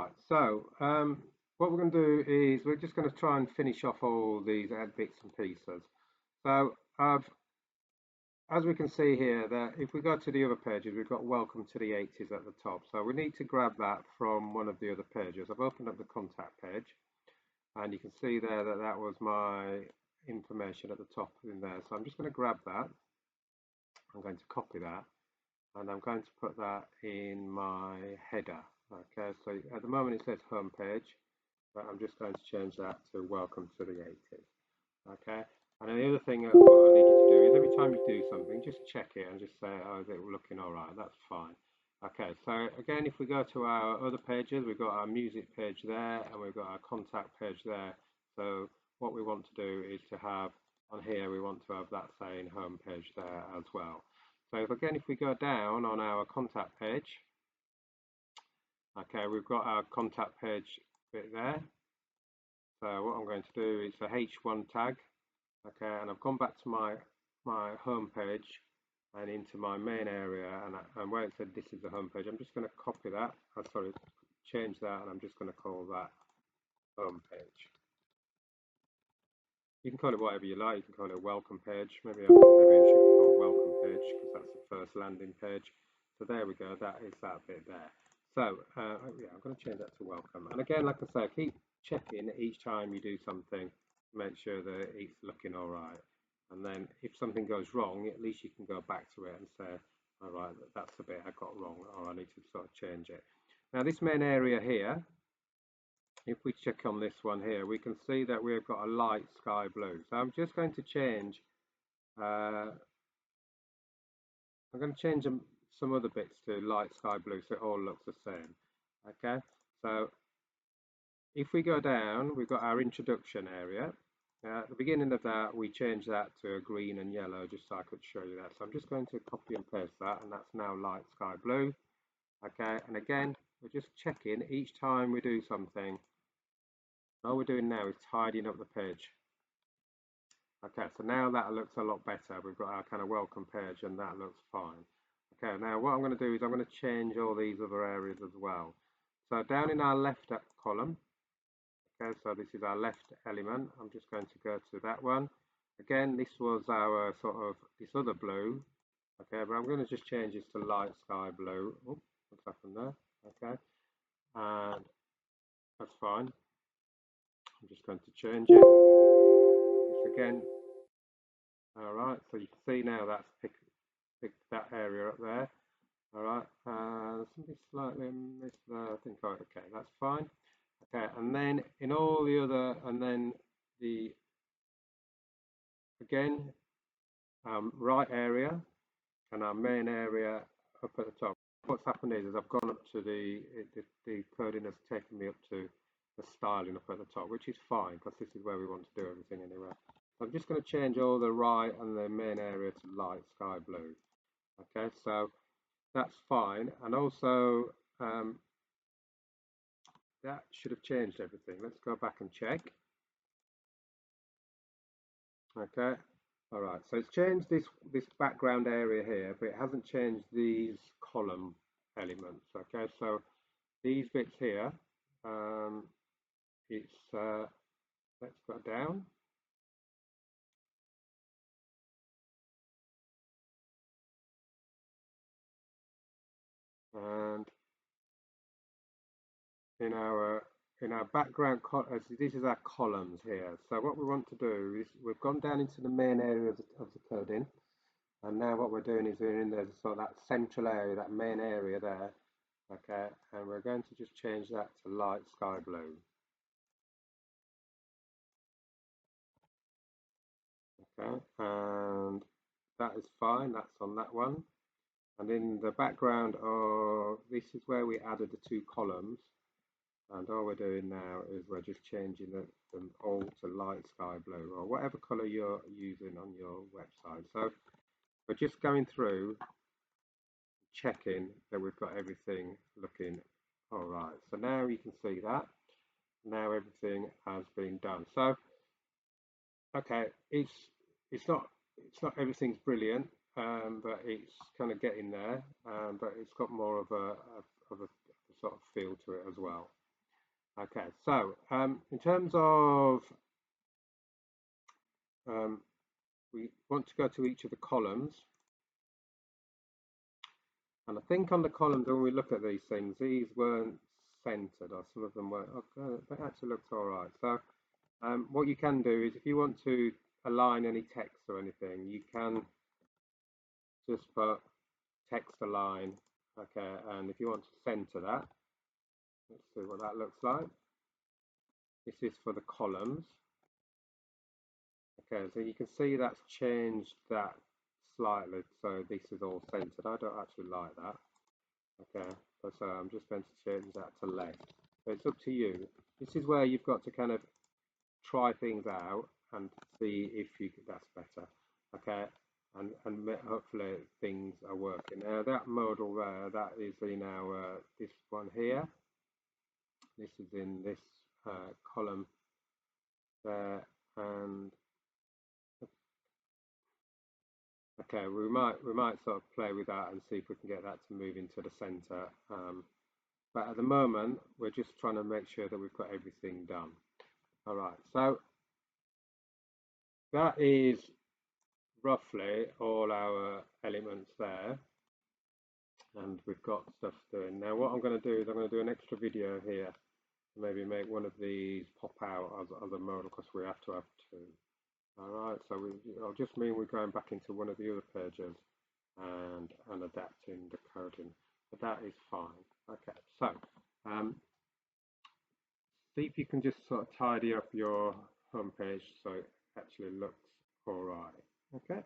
Right, so what we're going to do is we're just going to try and finish off all these bits and pieces. So as we can see here, that if we go to the other pages, we've got welcome to the 80s at the top. So we need to grab that from one of the other pages. I've opened up the contact page, and you can see there that that was my information at the top in there. So I'm just going to grab that. I'm going to copy that, and I'm going to put that in my header. Okay, so at the moment it says home page, but I'm just going to change that to welcome to the 80s. Okay, and then the other thing what I need you to do is every time you do something, just check it and just say, oh, is it looking all right? That's fine. Okay, so again, if we go to our other pages, we've got our music page there, and we've got our contact page there. So what we want to do is to have on here, we want to have that saying home page there as well. So if we go down on our contact page, okay, we've got our contact page bit there. So what I'm going to do is a H1 tag, okay, and I've gone back to my home page and into my main area, and where it said this is the home page, I'm just going to copy that, change that, and I'm just going to call that home page. You can call it whatever you like. You can call it a welcome page. Maybe it should be called welcome page because that's the first landing page. So there we go. That is that bit there. So yeah, I'm going to change that to welcome. And again, like I say, keep checking each time you do something. Make sure that it's looking all right. And then if something goes wrong, at least you can go back to it and say, all right, that's the bit I got wrong, or I need to sort of change it. Now this main area here, if we check on this one here, we can see that we've got a light sky blue. So I'm just going to change, I'm going to change some other bits to light sky blue so it all looks the same. Okay, so if we go down, we've got our introduction area. At the beginning of that, we changed that to a green and yellow just so I could show you that. So I'm just going to copy and paste that, and that's now light sky blue. Okay, and again, we're just checking each time we do something. All we're doing now is tidying up the page. Okay, so now that looks a lot better. We've got our kind of welcome page, and that looks fine. Okay, now what I'm going to do is I'm going to change all these other areas as well. So down in our left column, okay, so this is our left element. I'm just going to go to that one. Again, this was our sort of this other blue. Okay, but I'm going to just change this to light sky blue. Oh, what's happened there? Okay, and that's fine. I'm just going to change it. This again. All right, so you can see now that's picked that area up there. All right, something slightly missed there. I think, oh, okay, that's fine. Okay, and then in all the other, and then the again, right area and our main area up at the top. What's happened is I've gone up to the coding has taken me up to the styling up at the top, which is fine because this is where we want to do everything anyway. So I'm just going to change all the right and the main area to light sky blue. Okay, so that's fine, and also that should have changed everything. Let's go back and check. Okay, all right, so it's changed this background area here, but it hasn't changed these column elements. Okay, so these bits here, it's let's go down. And in our background, this is our columns here. So what we want to do is we've gone down into the main area of the coding, and now what we're doing is we're in there, sort of that central area, that main area there. Okay, and we're going to just change that to light sky blue. Okay, and that is fine. That's on that one. And in the background of this is where we added the two columns. And all we're doing now is we're just changing them all to light sky blue, or whatever color you're using on your website. So we're just going through, checking that we've got everything looking all right. So now you can see that. Now everything has been done. So okay, it's not everything's brilliant, but it's kind of getting there. But it's got more of a sort of feel to it as well. Okay, so in terms of we want to go to each of the columns, and I think on the columns when we look at these things, these weren't centered, or some of them were. Okay, that actually looks all right. So what you can do is if you want to align any text or anything, you can just put text align. Okay, and if you want to center that, let's see what that looks like. This is for the columns. Okay, so you can see that's changed that slightly, so this is all centered. I don't actually like that. Okay, so I'm just going to change that to left. So it's up to you. This is where you've got to kind of try things out and see if that's better. Okay, and hopefully things are working. Now that modal there, that is in our this one here. This is in this column there, and okay, we might sort of play with that and see if we can get that to move into the center. But at the moment, we're just trying to make sure that we've got everything done. All right, so that is roughly all our elements there, and we've got stuff doing. Now what I'm going to do is I'm going to do an extra video here, maybe make one of these pop out as a modal, because we have to have two. All right, so it'll just mean we're going back into one of the other pages and adapting the coding, but that is fine. Okay, so see if you can just sort of tidy up your homepage so it actually looks all right. Okay.